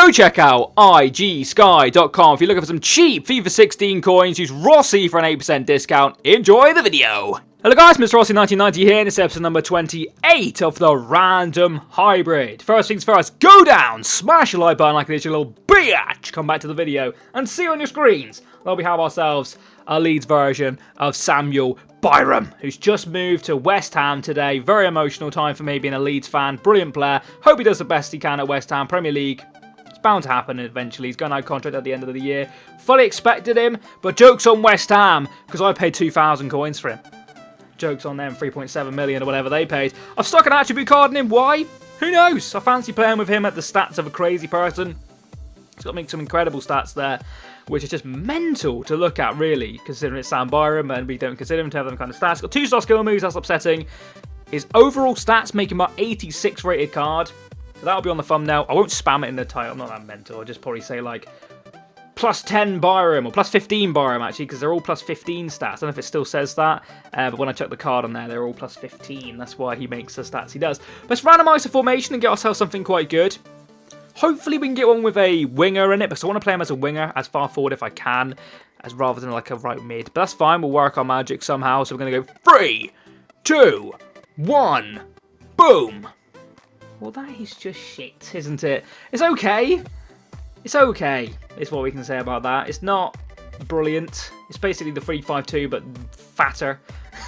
Go check out igsky.com if you're looking for some cheap FIFA 16 coins. Use Rossi for an 8% discount. Enjoy the video. Hello guys, Mr. Rossi 1990 here, and it's episode number 28 of the Random Hybrid. First things first, go down, smash the like button like this, you little bitch. Come back to the video and see on your screens that we have ourselves a Leeds version of Samuel Byram, who's just moved to West Ham today. Very emotional time for me being a Leeds fan. Brilliant player. Hope he does the best he can at West Ham. Premier League. It's bound to happen eventually. He's going out of contract at the end of the year. Fully expected him, but joke's on West Ham because I paid 2,000 coins for him. Joke's on them, 3.7 million or whatever they paid. I've stuck an attribute card in him. Why? Who knows? I fancy playing with him at the stats of a crazy person. He's got to make some incredible stats there, which is just mental to look at, really, considering it's Sam Byram and we don't consider him to have them kind of stats. Got 2-star skill moves, that's upsetting. His overall stats make him an 86 rated card. So that'll be on the thumbnail. I won't spam it in the title. I'm not that mental. I'll just probably say, like, plus 10 Byram, or plus 15 Byram, actually, because they're all plus 15 stats. I don't know if it still says that, but when I check the card on there, they're all plus 15. That's why he makes the stats he does. Let's randomise the formation and get ourselves something quite good. Hopefully we can get one with a winger in it, because I want to play him as a winger, as far forward if I can, as rather than like a right mid. But that's fine, we'll work our magic somehow. So we're going to go 3, 2, 1, boom. Well, that is just shit, isn't it? It's okay. It's okay, is what we can say about that. It's not brilliant. It's basically the 3-5-2, but fatter.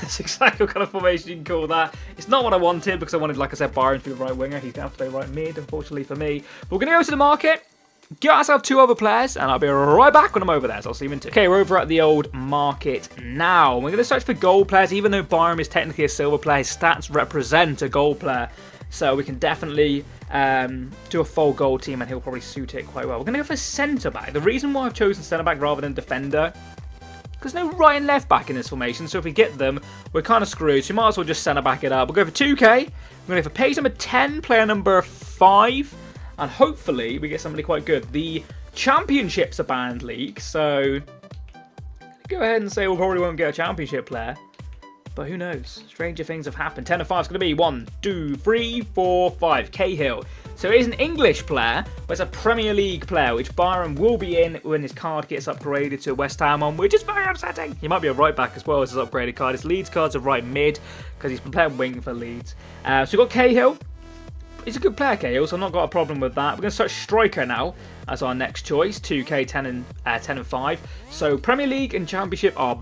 That's exactly what kind of formation you can call that. It's not what I wanted, because I wanted, like I said, Byron to be the right winger. He's going to have to play right mid, unfortunately for me. But we're going to go to the market, get ourselves 2 other players, and I'll be right back when I'm over there, so I'll see you in 2. Okay, we're over at the old market now. We're going to search for gold players. Even though Byron is technically a silver player, his stats represent a gold player. So we can definitely do a full gold team, and he'll probably suit it quite well. We're going to go for centre-back. The reason why I've chosen centre-back rather than defender, because no right and left back in this formation, so if we get them, we're kind of screwed. So we might as well just centre-back it up. We'll go for 2k. We're going to go for page number 10, player number 5, and hopefully we get somebody quite good. The Championship's a banned league, so go ahead and say we probably won't get a Championship player. But who knows? Stranger things have happened. 10 and 5 is going to be 1, 2, 3, 4, 5. Cahill. So it is an English player, but it's a Premier League player, which Byram will be in when his card gets upgraded to a West Ham one, which is very upsetting. He might be a right back as well as his upgraded card. His Leeds card's a right mid, because he's been playing wing for Leeds. So we've got Cahill. He's a good player, Cahill, so I've not got a problem with that. We're going to search striker now as our next choice. 2k, 10 and 5. So Premier League and Championship are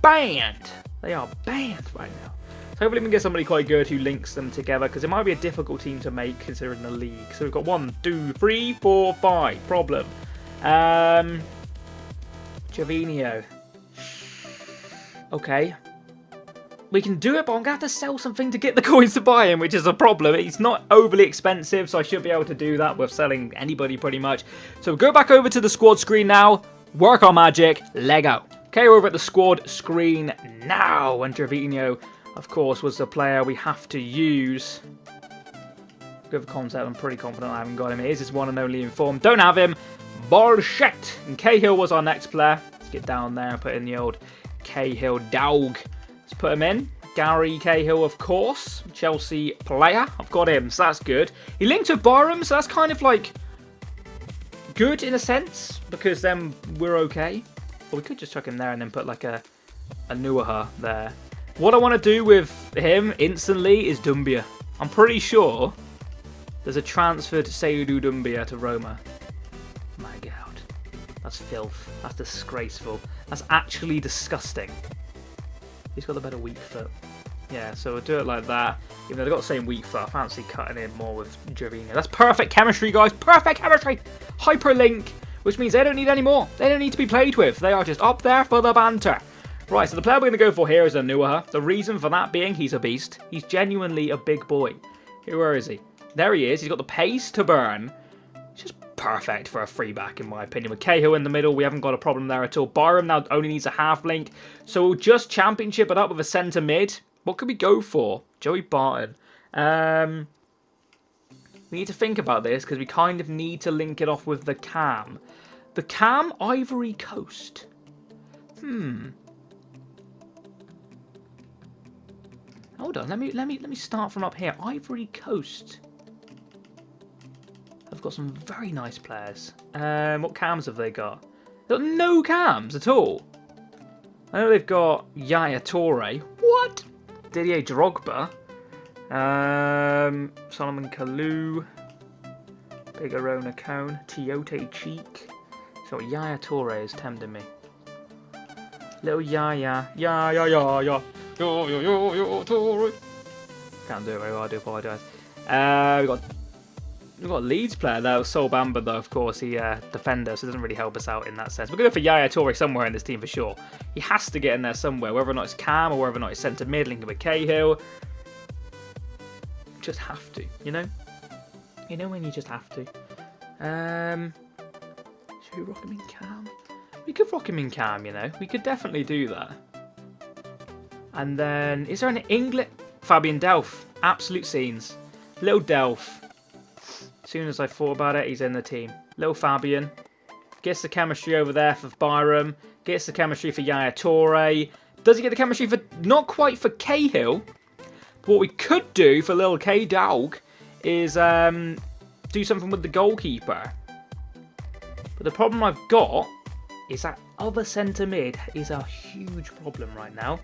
banned. They are banned right now. So hopefully we can get somebody quite good who links them together, because it might be a difficult team to make considering the league. So we've got 1, 2, 3, 4, 5. Problem. Gervinho. Okay. We can do it, but I'm going to have to sell something to get the coins to buy him, which is a problem. He's not overly expensive, so I should be able to do that with selling anybody pretty much. So we'll go back over to the squad screen now. Work our magic. Lego. Okay, we're over at the squad screen now, and Gervinho, of course, was the player we have to use. Good concept, I'm pretty confident I haven't got him. He is his one and only in form. Don't have him. Bullshit. And Cahill was our next player. Let's get down there and put in the old Cahill dog. Let's put him in. Gary Cahill, of course. Chelsea player. I've got him, so that's good. He linked with Byram, so that's kind of like good in a sense, because then we're okay. Or we could just chuck him there and then put like a Nuaha there. What I want to do with him instantly is Dumbia. I'm pretty sure there's a transfer to Seydou Dumbia to Roma. My God. That's filth. That's disgraceful. That's actually disgusting. He's got the better weak foot. Yeah, so we'll do it like that. Even though they've got the same weak foot, I fancy cutting in more with Gervinho. That's perfect chemistry, guys. Perfect chemistry. Hyperlink. Which means they don't need any more. They don't need to be played with. They are just up there for the banter. Right, so the player we're going to go for here is a Nuaha. The reason for that being he's a beast. He's genuinely a big boy. Where is he? There he is. He's got the pace to burn. It's just perfect for a free back, in my opinion. With Cahill in the middle, we haven't got a problem there at all. Byram now only needs a half link. So we'll just championship it up with a centre mid. What could we go for? Joey Barton. We need to think about this, because we kind of need to link it off with the Cam. The Cam, Ivory Coast. Hold on, let me start from up here. Ivory Coast. they've got some very nice players. What cams have they got? They've got no cams at all. I know they've got Yaya Toure. What? Didier Drogba. Solomon Kalou. Big Arona Cone. Tiote Cheek. So Yaya Toure is tempting me. Little Yaya. Yaya. Yo, Toure. Can't do it very well, I do apologise. We've got a Leeds player there, Sol Bamba though, of course, he defender, so it doesn't really help us out in that sense. We're going to go for Yaya Toure somewhere in this team for sure. He has to get in there somewhere, whether or not it's Cam or whether or not it's centre mid, linking with Cahill. Just have to, you know? You know when you just have to. Should we rock him in Cam? We could rock him in Cam, you know? We could definitely do that. And then, is there an English... Fabian Delph. Absolute scenes. Little Delph. As soon as I thought about it, he's in the team. Little Fabian. Gets the chemistry over there for Byram. Gets the chemistry for Yaya Toure. Does he get the chemistry for... Not quite for Cahill. But what we could do for little K-Dog is do something with the goalkeeper. But the problem I've got is that other centre mid is a huge problem right now.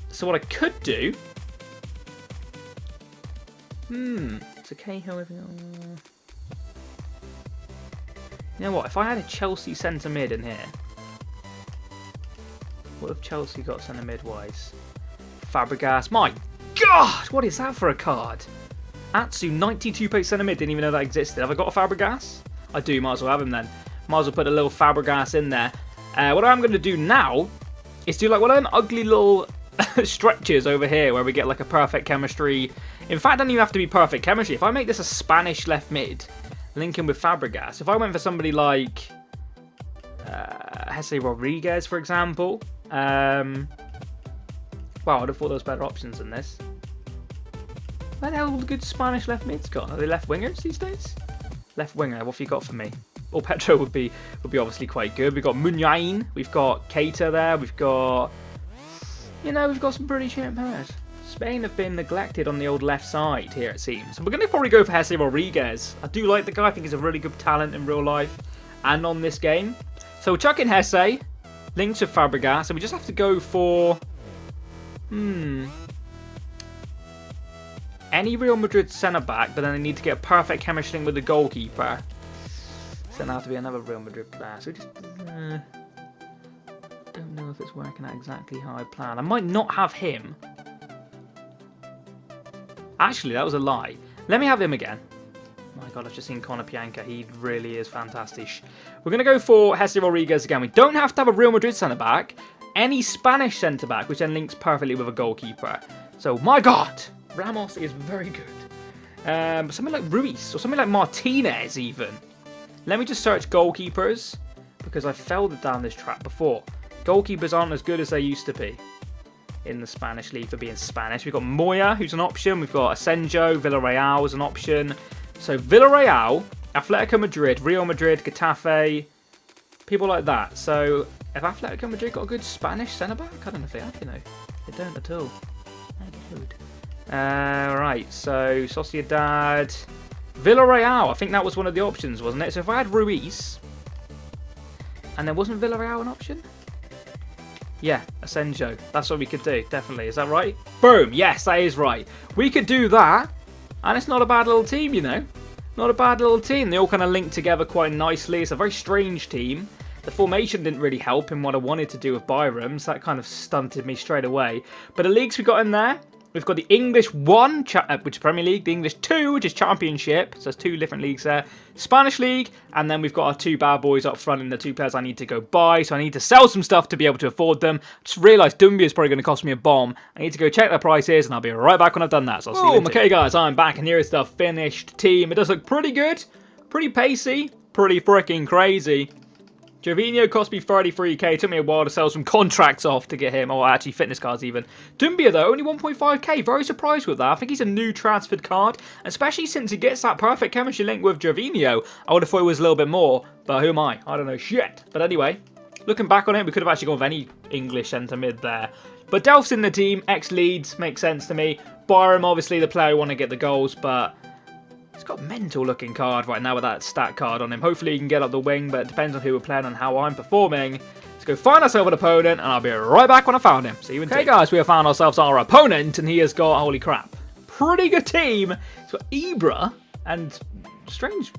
So what I could do... So Cahill... You know what? If I had a Chelsea centre mid in here... What have Chelsea got centre mid-wise? Fabregas. My God! What is that for a card? Atsu, 92 pace centre mid. Didn't even know that existed. Have I got a Fabregas? I do. Might as well have him then. Might as well put a little Fabregas in there. What I'm going to do now is do like one of them ugly little stretches over here where we get like a perfect chemistry. In fact, it doesn't even have to be perfect chemistry. If I make this a Spanish left mid, linking with Fabregas, if I went for somebody like Jesse Rodriguez, for example, wow, I'd have thought there was better options than this. Where the hell have all the good Spanish left mids gone? Are they left wingers these days? Left winger, what have you got for me? Well, Petro would be obviously quite good. We've got Muniain, we've got Keita there, we've got... You know, we've got some pretty champ players. Spain have been neglected on the old left side here, it seems. So we're going to probably go for Jesse Rodriguez. I do like the guy. I think he's a really good talent in real life and on this game. So we'll chuck in Jesse, links with Fabregas, and we just have to go for... Any Real Madrid centre-back, but then they need to get a perfect chemistry with the goalkeeper. So it'll have to be another Real Madrid player. So just... don't know if it's working out exactly how I planned. I might not have him. Actually, that was a lie. Let me have him again. My God, I've just seen Conor Pianka. He really is fantastic. We're going to go for Jesse Rodriguez again. We don't have to have a Real Madrid centre-back. Any Spanish centre-back, which then links perfectly with a goalkeeper. So, my God! Ramos is very good. Something like Ruiz, or something like Martinez, even. Let me just search goalkeepers, because I fell down this trap before. Goalkeepers aren't as good as they used to be in the Spanish league for being Spanish. We've got Moya, who's an option. We've got Asenjo, Villarreal is an option. So Villarreal, Atletico Madrid, Real Madrid, Getafe, people like that. So if Atletico Madrid got a good Spanish centre-back? I don't know if they have, you know. They don't at all. They don't. Right, so Sociedad, Villarreal. I think that was one of the options, wasn't it? So if I had Ruiz, and then wasn't Villarreal an option? Yeah, Asenjo. That's what we could do, definitely. Is that right? Boom! Yes, that is right. We could do that, and it's not a bad little team, you know. Not a bad little team. They all kind of link together quite nicely. It's a very strange team. The formation didn't really help in what I wanted to do with Byram, so that kind of stunted me straight away. But the leagues we got in there, we've got the English 1, which is Premier League, the English 2, which is Championship, so there's 2 different leagues there, Spanish League, and then we've got our 2 bad boys up front and the 2 players I need to go buy, so I need to sell some stuff to be able to afford them. Just realised Dumbia is probably going to cost me a bomb. I need to go check their prices, and I'll be right back when I've done that, so I'll see you later. Okay guys, I'm back, and here is the finished team. It does look pretty good, pretty pacey, pretty freaking crazy. Gervinho cost me 33k. It took me a while to sell some contracts off to get him. Or actually fitness cards even. Dumbia though, only 1.5k. Very surprised with that. I think he's a new transferred card. Especially since he gets that perfect chemistry link with Gervinho. I would have thought it was a little bit more. But who am I? I don't know shit. But anyway, looking back on it, we could have actually gone with any English centre mid there. But Delph's in the team. Ex-Leeds. Makes sense to me. Byram, obviously the player who want to get the goals. But He's got a mental looking card right now with that stat card on him. Hopefully he can get up the wing, but it depends on who we're playing and how I'm performing. Let's go find ourselves an opponent, and I'll be right back when I found him. See you in two. Okay, guys, we have found ourselves our opponent, and he has got, holy crap, pretty good team. He's got Ibra, and strange,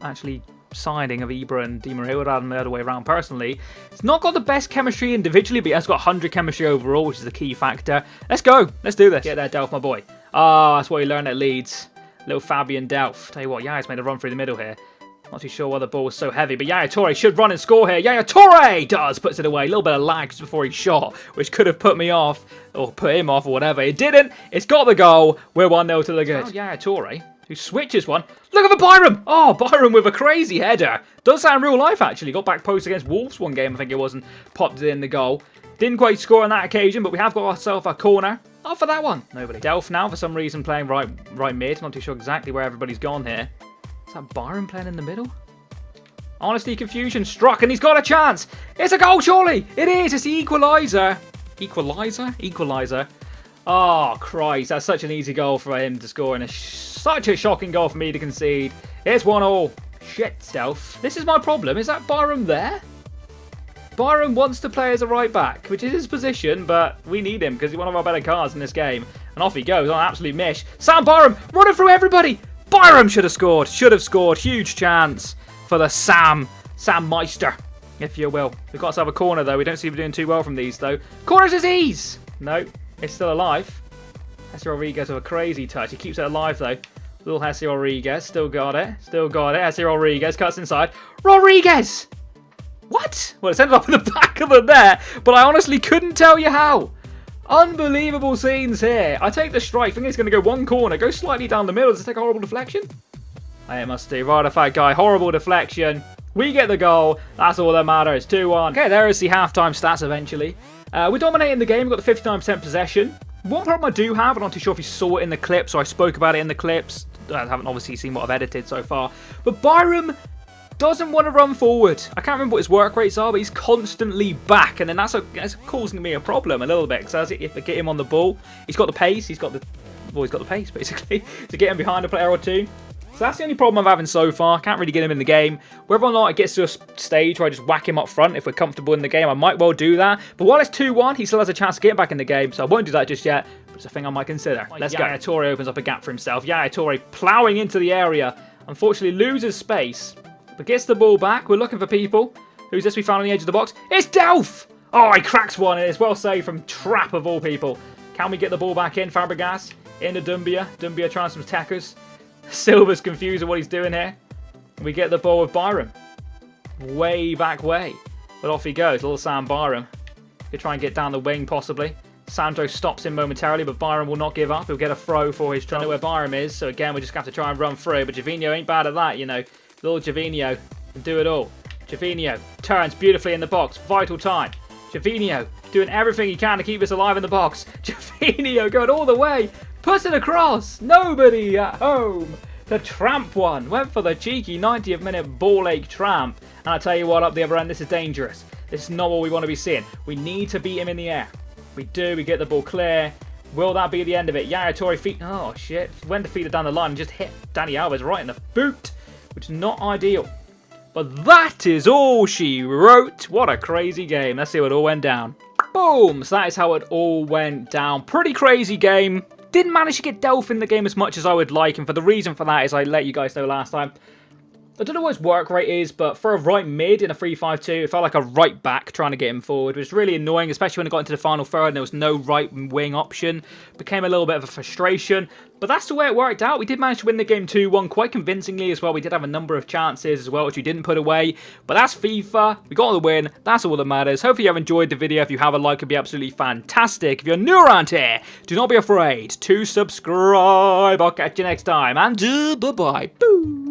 actually, signing of Ibra and Di Maria. Would have the other way around, personally. It's not got the best chemistry individually, but he has got 100 chemistry overall, which is a key factor. Let's go. Let's do this. Get there, Delph, my boy. Ah, that's what he learned at Leeds. Little Fabian Delph. Tell you what, Yaya's made a run through the middle here. Not too sure why the ball was so heavy, but Yaya Toure should run and score here. Yaya Toure does, puts it away. A little bit of lag just before he shot, which could have put me off, or put him off, or whatever. It didn't. It's got the goal. We're 1-0 to the good. Oh, Yaya Toure, who switches one. Look at the Byram. Oh, Byram with a crazy header. Does sound real life, actually. Got back post against Wolves one game, I think it was, and popped it in the goal. Didn't quite score on that occasion, but we have got ourselves a corner. Oh, for that one. Nobody. Delph now, for some reason, playing right mid. Not too sure exactly where everybody's gone here. Is that Byram playing in the middle? Honestly, confusion struck, and he's got a chance. It's a goal, surely. It is. It's the equaliser. Equaliser. Oh, Christ. That's such an easy goal for him to score, and such a shocking goal for me to concede. It's 1-1. Shit, Delph. This is my problem. Is that Byram there? Byram wants to play as a right back, which is his position, but we need him because he's one of our better cards in this game. And off he goes on an absolute mish. Sam Byram running through everybody. Byram should have scored. Huge chance for the Sam Meister, if you will. We've got ourselves a corner, though. We don't seem to be doing too well from these, though. Corner disease! No, it's still alive. Hesse Rodriguez with a crazy touch. He keeps it alive, though. Little Hesse Rodriguez. Still got it. Hesse Rodriguez cuts inside. Rodriguez! What? Well, it's ended up in the back of the net, but I honestly couldn't tell you how. Unbelievable scenes here. I take the strike. I think it's going to go one corner. Go slightly down the middle. Does it take a horrible deflection? It must do. Right, fat guy. Horrible deflection. We get the goal. That's all that matters. 2-1. Okay, there is the halftime stats eventually. We're dominating the game. We've got the 59% possession. One problem I do have, I'm not too sure if you saw it in the clips, or I spoke about it in the clips. I haven't obviously seen what I've edited so far. But Byram doesn't want to run forward. I can't remember what his work rates are, but he's constantly back. And then that's causing me a problem a little bit. Because if I get him on the ball, he's got the pace. He's got the pace, basically, to get him behind a player or two. So that's the only problem I'm having so far. Can't really get him in the game. Whether or not it gets to a stage where I just whack him up front if we're comfortable in the game, I might well do that. But while it's 2-1, he still has a chance to get back in the game. So I won't do that just yet. But it's a thing I might consider. Let's go. Yaya Toure opens up a gap for himself. Yaya Toure ploughing into the area. Unfortunately loses space, but gets the ball back. We're looking for people. Who's this we found on the edge of the box? It's Delph! Oh, he cracks one, and it's well saved from Trap of all people. Can we get the ball back in? Fabregas into Dumbia. Dumbia trying some tackers. Silva's confused with what he's doing here. We get the ball with Byram. Way back way. But off he goes. Little Sam Byram. Could try and get down the wing, possibly. Sandro stops him momentarily, but Byram will not give up. He'll get a throw for his trouble. Don't know where Byram is, so again, we just have to try and run through. But Javinho ain't bad at that, you know. Little Javinho can do it all. Javinho turns beautifully in the box. Vital time. Javinho doing everything he can to keep us alive in the box. Javinho going all the way. Puts it across. Nobody at home. The Tramp one. Went for the cheeky 90th minute ball ache Tramp. And I tell you what, up the other end, this is dangerous. This is not what we want to be seeing. We need to beat him in the air. We do. We get the ball clear. Will that be the end of it? Yaya Toure feet. Oh, shit. Went to feed it down the line and just hit Dani Alves right in the boot. Which is not ideal. But that is all she wrote. What a crazy game. Let's see what all went down. Boom. So that is how it all went down. Pretty crazy game. Didn't manage to get Delph in the game as much as I would like. And for the reason for that is I let you guys know last time. I don't know what his work rate is, but for a right mid in a 3-5-2, it felt like a right back trying to get him forward. It was really annoying, especially when it got into the final third and there was no right wing option. Became a little bit of a frustration, but that's the way it worked out. We did manage to win the game 2-1 quite convincingly as well. We did have a number of chances as well, which we didn't put away. But that's FIFA. We got the win. That's all that matters. Hopefully you have enjoyed the video. If you have, a like would be absolutely fantastic. If you're new around here, do not be afraid to subscribe. I'll catch you next time, and bye-bye. Boo!